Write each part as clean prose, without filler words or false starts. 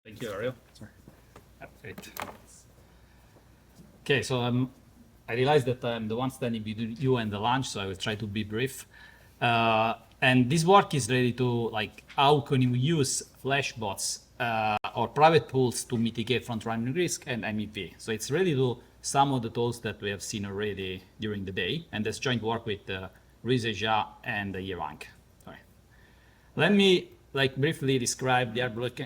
Thank you, Ariel. Sorry. Great. Okay, so I realize that I'm the one standing between you and the lunch, so I will try to be brief. And this work is related to like how can you use flashbots or private pools to mitigate front-running risk and MEV. So it's really to some of the tools that we have seen already during the day, and that's joint work with Rizeja and Yerang. Sorry. Let me briefly describe the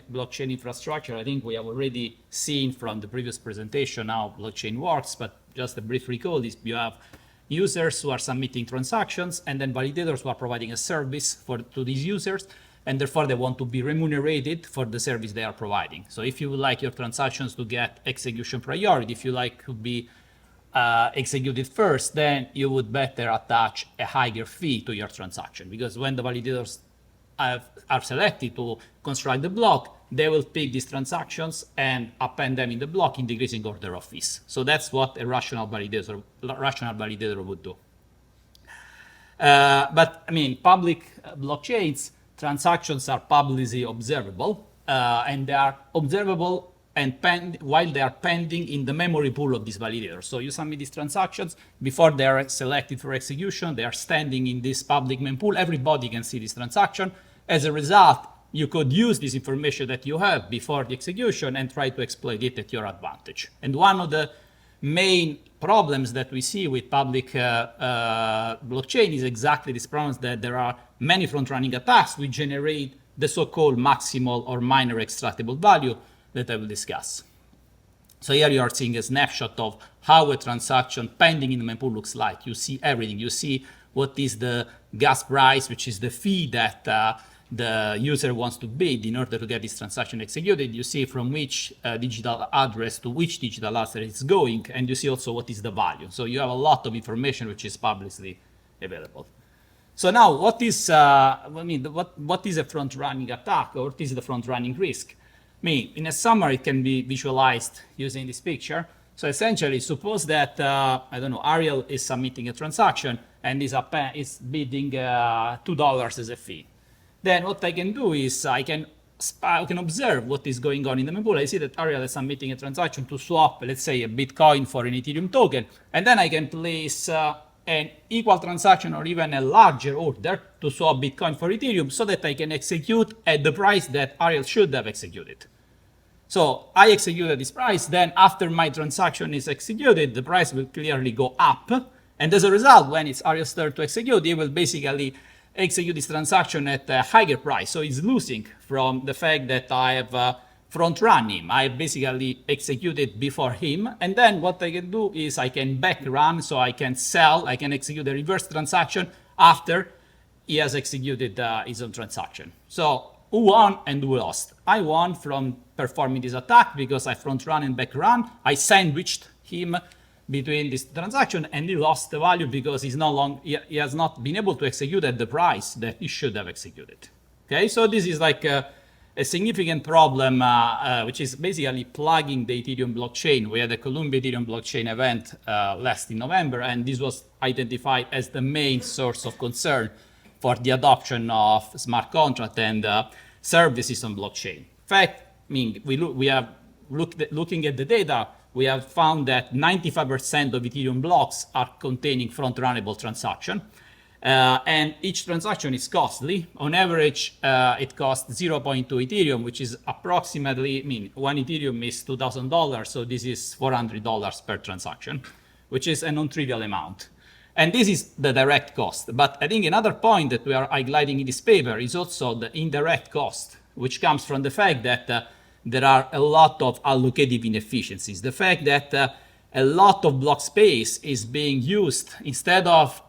blockchain infrastructure. I think we have already seen from the previous presentation how blockchain works, but just a brief recall is you have users who are submitting transactions and then validators who are providing a service to these users, and therefore they want to be remunerated for the service they are providing. So if you would like your transactions to get execution priority, if you like to be executed first, then you would better attach a higher fee to your transaction, because when the validators are selected to construct the block, they will pick these transactions and append them in the block in decreasing order of fees. So that's what a rational validator would do. But I mean, public blockchains, transactions are publicly observable, and they are observable and while they are pending in the memory pool of this validator. So you submit these transactions, before they are selected for execution, they are standing in this public mem pool. Everybody can see this transaction. As a result, you could use this information that you have before the execution and try to exploit it at your advantage. And one of the main problems that we see with public blockchain is exactly this problem, that there are many front-running attacks which generate the so-called maximal or minor extractable value that I will discuss. So here you are seeing a snapshot of how a transaction pending in the mempool looks like. You see everything. You see what is the gas price, which is the fee that the user wants to bid in order to get this transaction executed. You see from which digital address to which digital address it's going, and you see also what is the value. So you have a lot of information which is publicly available. So now, what is what is a front-running attack, or what is the front-running risk? In a summary, it can be visualized using this picture. So essentially, suppose that, I don't know, Ariel is submitting a transaction and is bidding $2 as a fee. Then what I can do is I can observe what is going on in the mempool. I see that Ariel is submitting a transaction to swap, let's say, a Bitcoin for an Ethereum token. And then I can place an equal transaction or even a larger order to swap Bitcoin for Ethereum so that I can execute at the price that Ariel should have executed. So I executed this price, then after my transaction is executed, the price will clearly go up. And as a result, when it's Ariel's turn to execute, he will basically execute this transaction at a higher price. So he's losing from the fact that I have front-run him. I basically executed before him. And then what I can do is I can back-run, so I can sell, I can execute a reverse transaction after he has executed his own transaction. So who won and who lost? I won from performing this attack because I front-run and back-run. I sandwiched him between this transaction, and he lost the value because he has not been able to execute at the price that he should have executed. Okay, so this is like a significant problem, which is basically plugging the Ethereum blockchain. We had a Columbia Ethereum blockchain event last in November, and this was identified as the main source of concern for the adoption of smart contract and services on blockchain. In fact, we have looking at the data, we have found that 95% of Ethereum blocks are containing front-runnable transaction. And each transaction is costly. On average, it costs 0.2 Ethereum, which is approximately, one Ethereum is $2,000, so this is $400 per transaction, which is a non-trivial amount. And this is the direct cost. But I think another point that we are highlighting in this paper is also the indirect cost, which comes from the fact that there are a lot of allocative inefficiencies. The fact that a lot of block space is being used instead of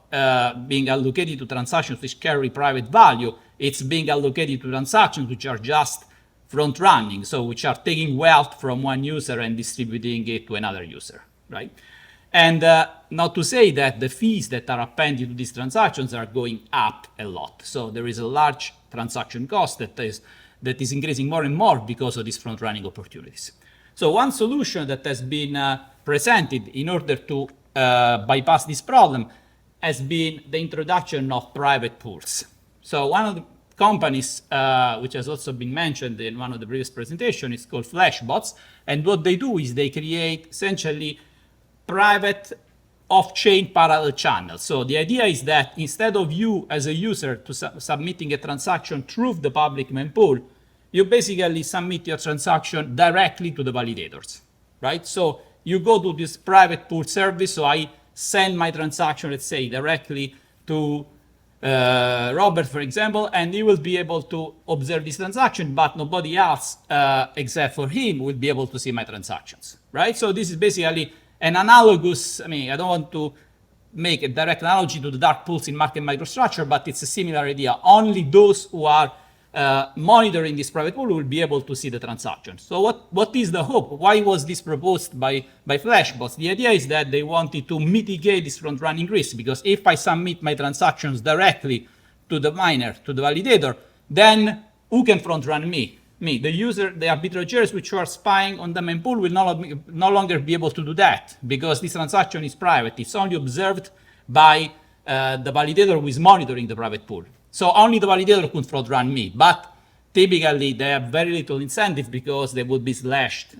being allocated to transactions which carry private value, it's being allocated to transactions which are just front-running, so which are taking wealth from one user and distributing it to another user, right? And not to say that the fees that are appended to these transactions are going up a lot. So there is a large transaction cost that is increasing more and more because of these front-running opportunities. So one solution that has been presented in order to bypass this problem has been the introduction of private pools. So one of the companies, which has also been mentioned in one of the previous presentations, is called Flashbots. And what they do is they create essentially private off-chain parallel channels. So the idea is that instead of you as a user to submitting a transaction through the public mempool, you basically submit your transaction directly to the validators, right? So you go to this private pool service. So I send my transaction, let's say, directly to Robert, for example, and he will be able to observe this transaction, but nobody else except for him will be able to see my transactions, right? So this is basically an analogous, I mean, I don't want to make a direct analogy to the dark pools in market microstructure, but it's a similar idea. Only those who are monitoring this private pool will be able to see the transaction. So what is the hope? Why was this proposed by Flashbots? The idea is that they wanted to mitigate this front-running risk, because if I submit my transactions directly to the miner, to the validator, then who can front-run me? Me, the user, the arbitrageurs which are spying on the mempool will no longer be able to do that, because this transaction is private. It's only observed by the validator who is monitoring the private pool. So only the validator could front run me, but typically they have very little incentive because they would be slashed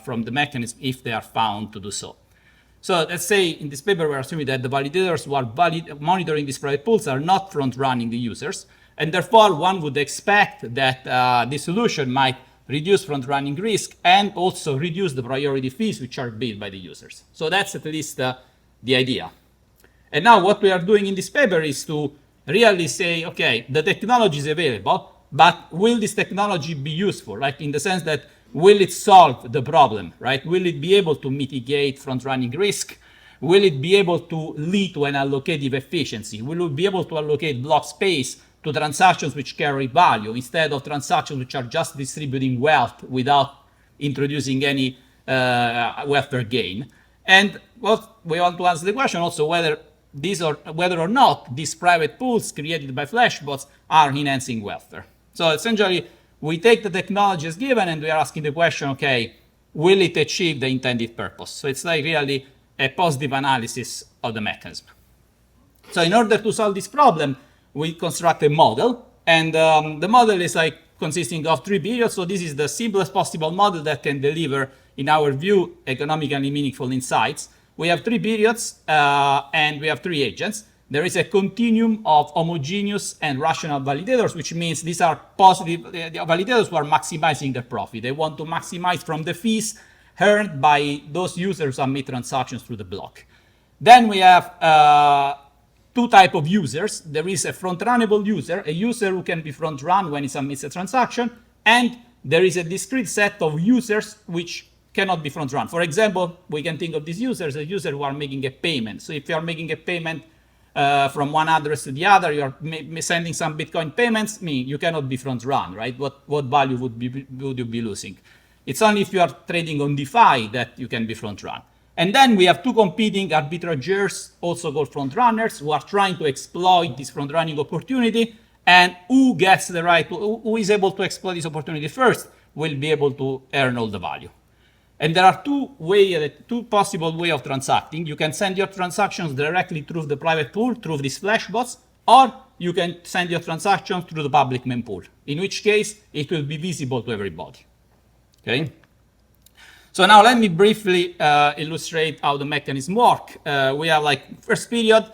from the mechanism if they are found to do so. So let's say in this paper we're assuming that the validators who are monitoring these private pools are not front running the users, and therefore one would expect that this solution might reduce front running risk and also reduce the priority fees which are billed by the users. So that's at least the idea. And now what we are doing in this paper is to really say, okay, the technology is available, but will this technology be useful? Like in the sense that, will it solve the problem, right? Will it be able to mitigate front-running risk? Will it be able to lead to an allocative efficiency? Will it be able to allocate block space to transactions which carry value instead of transactions which are just distributing wealth without introducing any welfare gain? And well, we want to answer the question also whether or not these private pools created by Flashbots are enhancing welfare. So essentially, we take the technology as given and we are asking the question, okay, will it achieve the intended purpose? So it's like really a positive analysis of the mechanism. So in order to solve this problem, we construct a model, and the model is like consisting of 3 periods. So this is the simplest possible model that can deliver, in our view, economically meaningful insights. We have 3 periods and we have 3 agents. There is a continuum of homogeneous and rational validators, which means these are positive the validators who are maximizing their profit. They want to maximize from the fees earned by those users who submit transactions through the block. Then we have 2 types of users. There is a front-runnable user, a user who can be front-run when he submits a transaction, and there is a discrete set of users which cannot be front-run. For example, we can think of these users as users who are making a payment. So if you are making a payment from one address to the other, you are sending some Bitcoin payments, you cannot be front-run, right? What value would you be losing? It's only if you are trading on DeFi that you can be front-run. And then we have 2 competing arbitrageurs, also called front-runners, who are trying to exploit this front-running opportunity, and who gets the right, who is able to exploit this opportunity first will be able to earn all the value. And there are 2 possible ways of transacting. You can send your transactions directly through the private pool, through these flashbots, or you can send your transactions through the public mempool, in which case it will be visible to everybody. Okay? So now let me briefly illustrate how the mechanism works. We have like first period,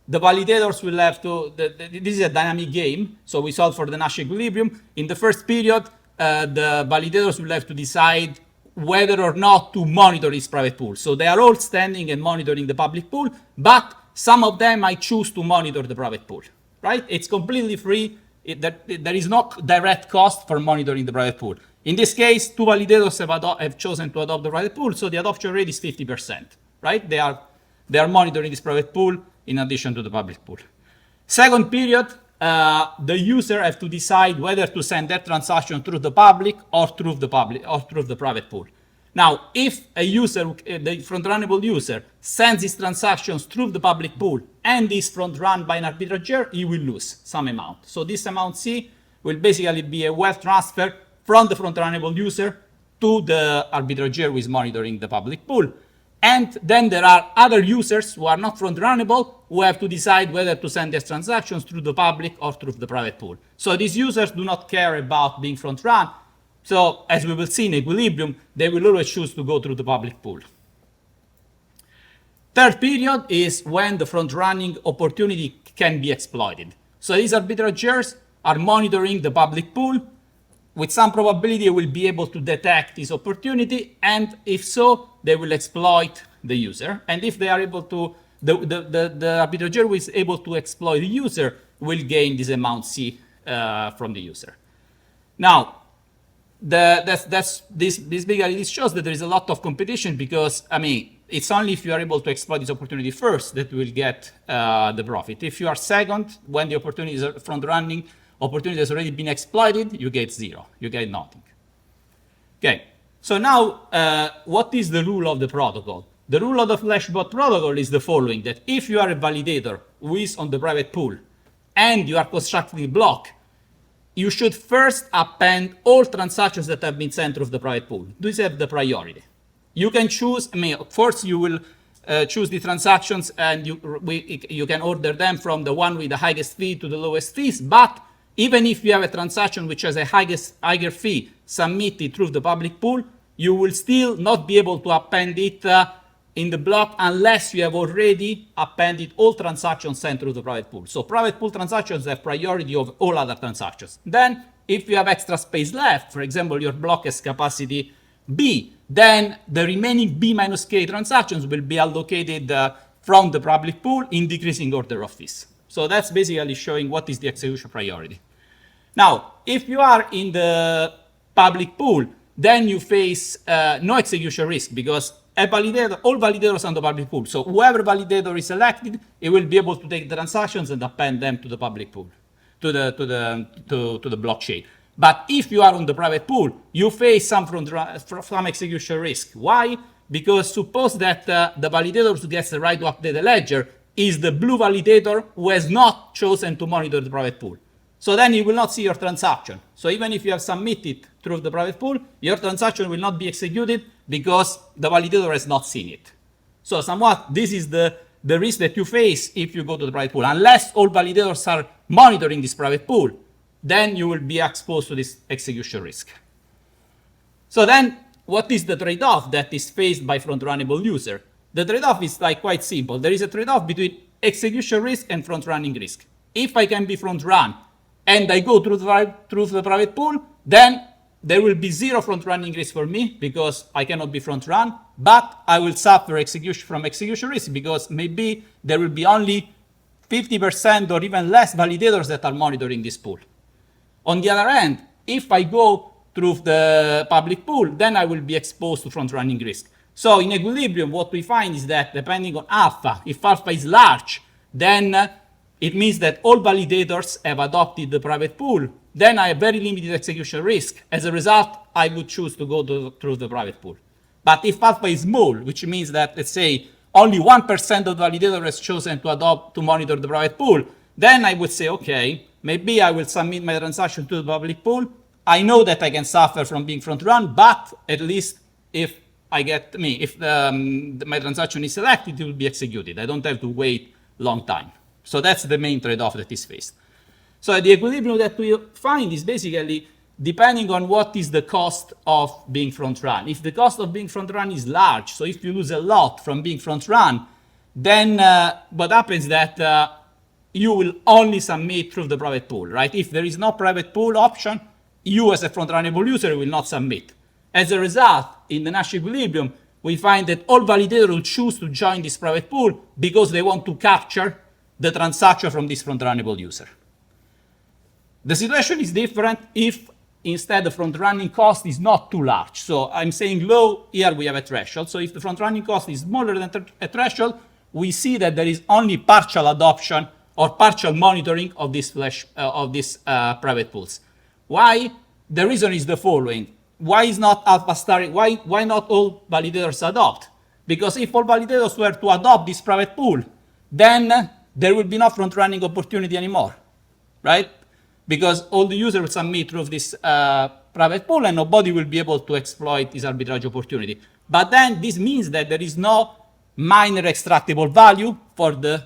the validators will have to, this is a dynamic game, so we solve for the Nash equilibrium. In the first period, the validators will have to decide whether or not to monitor this private pool. So they are all standing and monitoring the public pool, but some of them might choose to monitor the private pool, right? It's completely free. There is no direct cost for monitoring the private pool. In this case, 2 validators have chosen to adopt the private pool, so the adoption rate is 50%, right? They are monitoring this private pool in addition to the public pool. Second period, the user have to decide whether to send their transaction through the public or through the private pool. Now, if a user, the front-runnable user, sends his transactions through the public pool and is front-run by an arbitrager, he will lose some amount. So this amount C will basically be a wealth transfer from the front-runnable user to the arbitrager who is monitoring the public pool. And then there are other users who are not front-runnable, who have to decide whether to send their transactions through the public or through the private pool. So these users do not care about being front run. So as we will see in equilibrium, they will always choose to go through the public pool. Third period is when the front running opportunity can be exploited. So these arbitrageurs are monitoring the public pool. With some probability, they will be able to detect this opportunity, and if so, they will exploit the user. And if they are able to, the arbitrageur who is able to exploit the user will gain this amount C from the user. Now, this basically this shows that there is a lot of competition because, I mean, it's only if you are able to exploit this opportunity first that you will get the profit. If you are second, when the opportunity is front running, opportunity has already been exploited, you get zero, you get nothing. Okay, so now what is the rule of the protocol? The rule of the Flashbot protocol is the following, that if you are a validator who is on the private pool and you are constructing a block, you should first append all transactions that have been sent through the private pool. These have the priority. You can choose, I mean, first you will choose the transactions and you can order them from the one with the highest fee to the lowest fees, but even if you have a transaction which has a higher fee submitted through the public pool, you will still not be able to append it in the block unless you have already appended all transactions sent through the private pool. So private pool transactions have priority of all other transactions. Then if you have extra space left, for example, your block has capacity B, then the remaining B minus K transactions will be allocated from the public pool in decreasing order of fees. So that's basically showing what is the execution priority. Now, if you are in the public pool, then you face no execution risk because all validators on the public pool. So whoever validator is selected, it will be able to take the transactions and append them to the public pool, to the blockchain. But if you are on the private pool, you face some execution risk. Why? Because suppose that the validator who gets the right to update the ledger is the blue validator who has not chosen to monitor the private pool. So then you will not see your transaction. So even if you have submitted through the private pool, your transaction will not be executed because the validator has not seen it. So somewhat, this is the risk that you face if you go to the private pool. Unless all validators are monitoring this private pool, then you will be exposed to this execution risk. So then, what is the trade-off that is faced by front-runnable user? The trade-off is like quite simple. There is a trade-off between execution risk and front-running risk. If I can be front-run and I go through the private pool, then there will be zero front-running risk for me because I cannot be front-run, but I will suffer from execution risk because maybe there will be only 50% or even less validators that are monitoring this pool. On the other hand, if I go through the public pool, then I will be exposed to front-running risk. So in equilibrium, what we find is that depending on alpha, if alpha is large, then it means that all validators have adopted the private pool. Then I have very limited execution risk. As a result, I would choose to go through the private pool. But if alpha is small, which means that, let's say, only 1% of the validator has chosen to monitor the private pool, then I would say, okay, maybe I will submit my transaction to the public pool. I know that I can suffer from being front run, but at least if my transaction is selected, it will be executed. I don't have to wait long time. So that's the main trade-off that is faced. So the equilibrium that we find is basically depending on what is the cost of being front run. If the cost of being front run is large, so if you lose a lot from being front run, then what happens is that you will only submit through the private pool, right? If there is no private pool option, you as a front-runnable user will not submit. As a result, in the Nash equilibrium, we find that all validators will choose to join this private pool because they want to capture the transaction from this front-runnable user. The situation is different if instead the front-running cost is not too large. So I'm saying low, here we have a threshold. So if the front-running cost is smaller than a threshold, we see that there is only partial adoption or partial monitoring of these private pools. Why? The reason is the following. Why is not alpha star? Why not all validators adopt? Because if all validators were to adopt this private pool, then there will be no front-running opportunity anymore, right? Because all the users will submit through this private pool and nobody will be able to exploit this arbitrage opportunity. But then this means that there is no minor extractable value for the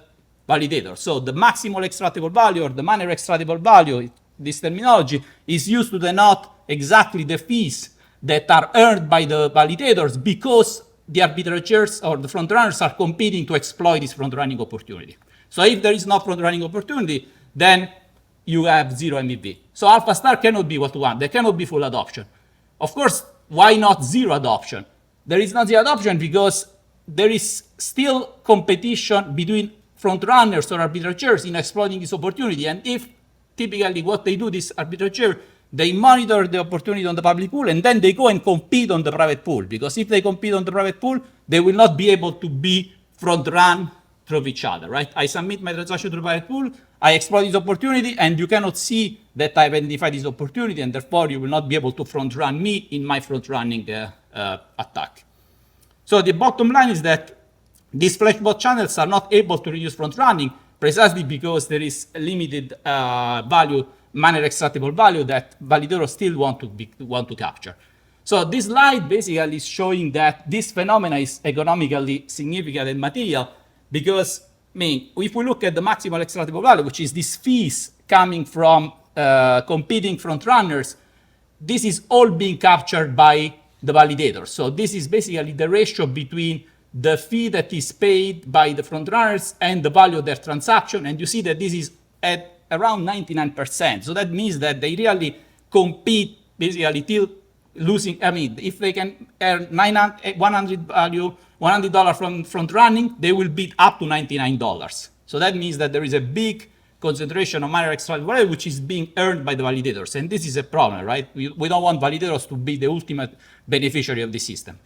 validator. So the maximal extractable value or the minor extractable value, this terminology, is used to denote exactly the fees that are earned by the validators because the arbitrators or the front runners are competing to exploit this front running opportunity. So if there is no front running opportunity, then you have zero MEV. So alpha star cannot be what we want. There cannot be full adoption. Of course, why not zero adoption? There is not zero adoption because there is still competition between front runners or arbitrators in exploiting this opportunity. And if typically what they do, this arbitrator, they monitor the opportunity on the public pool and then they go and compete on the private pool. Because if they compete on the private pool, they will not be able to be front run through each other, right? I submit my transaction to the private pool, I exploit this opportunity, and you cannot see that I've identified this opportunity, and therefore you will not be able to front run me in my front running attack. So the bottom line is that these flashbot channels are not able to reduce front running precisely because there is a limited value, minor extractable value that validators still want to capture. So this slide basically is showing that this phenomenon is economically significant and material because, I mean, if we look at the maximal extractable value, which is these fees coming from competing front runners, this is all being captured by the validator. So this is basically the ratio between the fee that is paid by the front runners and the value of their transaction. And you see that this is at around 99%. So that means that they really compete basically till losing. I mean, if they can earn $100 from front running, they will beat up to $99. So that means that there is a big concentration of minor extractable value which is being earned by the validators. And this is a problem, right? We don't want validators to be the ultimate beneficiary of the system.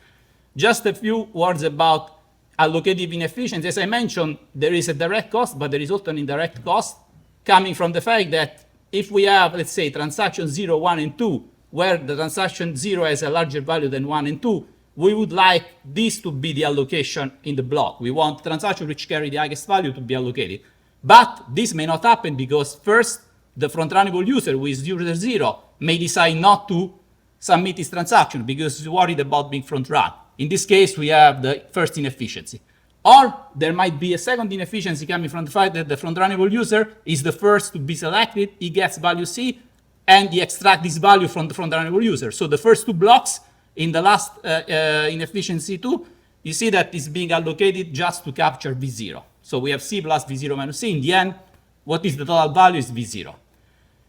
Just a few words about allocative inefficiency. As I mentioned, there is a direct cost, but there is also an indirect cost coming from the fact that if we have, let's say, transaction 0, 1, and 2, where the transaction 0 has a larger value than 1 and 2, we would like this to be the allocation in the block. We want transactions which carry the highest value to be allocated. But this may not happen because first, the front-runnable user who is user 0 may decide not to submit his transaction because he's worried about being front-run. In this case, we have the first inefficiency. Or there might be a second inefficiency coming from the fact that the front-runnable user is the first to be selected, he gets value C, and he extracts this value from the front-runnable user. So the first two blocks in the last inefficiency 2, you see that is being allocated just to capture V0. So we have C plus V0 minus C. In the end, what is the total value is V0.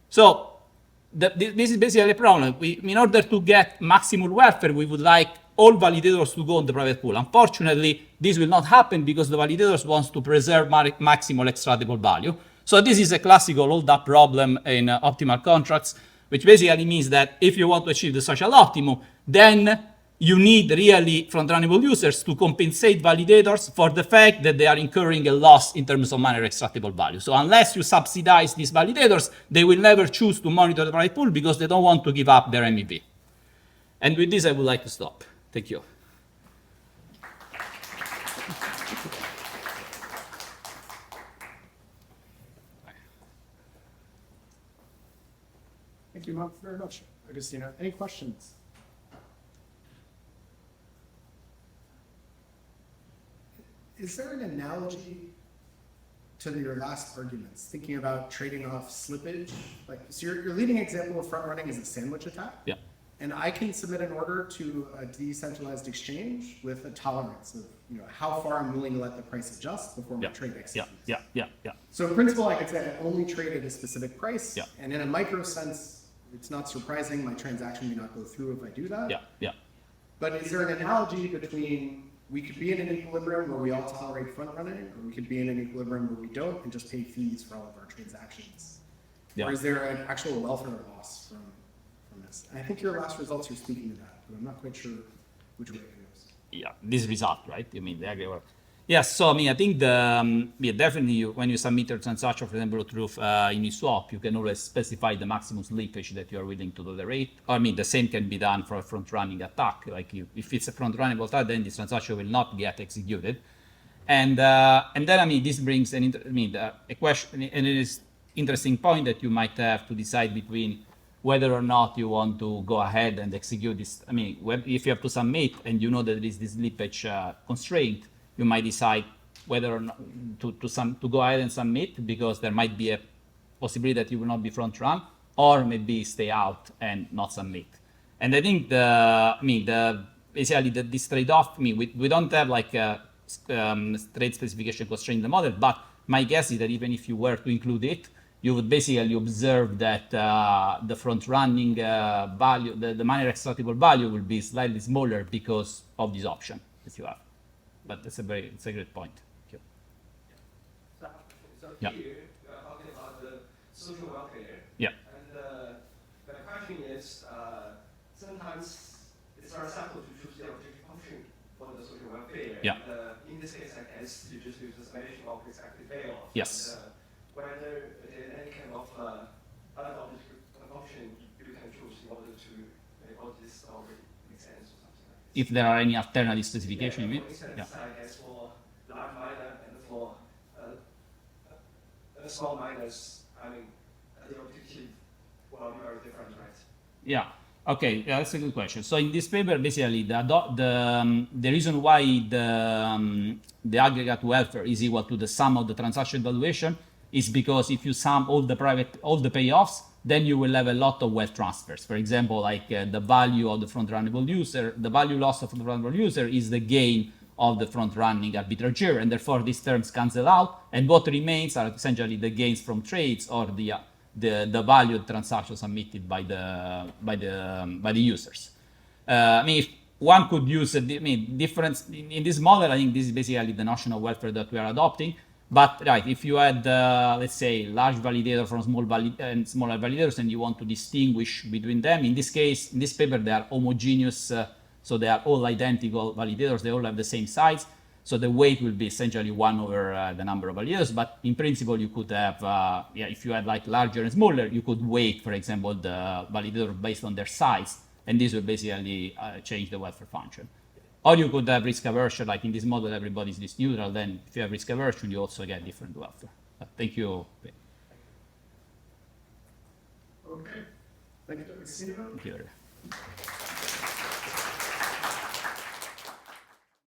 So this is basically a problem. In order to get maximal welfare, we would like all validators to go on the private pool. Unfortunately, this will not happen because the validators want to preserve maximal extractable value. So this is a classical hold-up problem in optimal contracts, which basically means that if you want to achieve the social optimum, then you need really front-runnable users to compensate validators for the fact that they are incurring a loss in terms of minor extractable value. So unless you subsidize these validators, they will never choose to monitor the private pool because they don't want to give up their MEV. And with this, I would like to stop. Thank you. Thank you very much, Agostino. Any questions? Is there an analogy to your last arguments, thinking about trading off slippage? Like, so your leading example of front running is a sandwich attack. Yeah. And I can submit an order to a decentralized exchange with a tolerance of how far I'm willing to let the price adjust before my trade executes. Yeah. So in principle, I could say I only trade at a specific price. Yeah. And in a micro sense, it's not surprising my transaction may not go through if I do that. Yeah. But is there an analogy between we could be in an equilibrium where we all tolerate front running, or we could be in an equilibrium where we don't and just pay fees for all of our transactions? Yeah. Or is there an actual welfare loss from this? And I think your last results are speaking to that, but I'm not quite sure which way it goes. Yeah, this result, right? You mean the aggregate? Yes, so I mean, I think definitely when you submit a transaction, for example, through Uniswap, you can always specify the maximum slippage that you are willing to tolerate. I mean, the same can be done for a front-running attack. Like if it's a front-running attack, then this transaction will not get executed. And then, I mean, this brings a question, and it is interesting point that you might have to decide between whether or not you want to go ahead and execute this. I mean, if you have to submit and you know that there is this slippage constraint, you might decide whether or not to go ahead and submit, because there might be a possibility that you will not be front run, or maybe stay out and not submit. And I think basically this trade-off, we don't have like a trade specification constraint in the model, but my guess is that even if you were to include it, you would basically observe that the front running value, the minor extractable value will be slightly smaller because of this option that you have. But it's a great point. Thank you. So Yeah. here we are talking about the social welfare. Yeah. And the question is, sometimes it's very simple to choose the objective function for the social welfare. Yeah. And, in this case, I guess you just use the summation of extracted payoff. Yes. And, whether there's any kind of other objective function you can choose in order to make all this already make sense or something like this. If there are any alternative specification, you mean? For instance, Yeah. I guess for large minor and for small minors, I mean, the objective will be very different, right? Yeah. Okay. Yeah, that's a good question. So in this paper, basically, the reason why the aggregate welfare is equal to the sum of the transaction valuation is because if you sum all the payoffs, then you will have a lot of wealth transfers. For example, like the value of the front-runnable user, the value loss of the front-runnable user is the gain of the front-running arbitrager, and therefore these terms cancel out, and what remains are essentially the gains from trades or the value of transactions submitted by the users. If one could use difference in this model, I think this is basically the notion of welfare that we are adopting. But right, if you had, let's say, large validator from smaller validators, and you want to distinguish between them, in this case, in this paper, they are homogeneous, so they are all identical validators. They all have the same size. So the weight will be essentially 1 over the number of validators. But in principle, you could have, if you had like larger and smaller, you could weight, for example, the validator based on their size, and this will basically change the welfare function. Or you could have risk aversion, like in this model, everybody's this neutral. Then if you have risk aversion, you also get different welfare. Thank you. Okay. Thank you, Agostino. Thank you.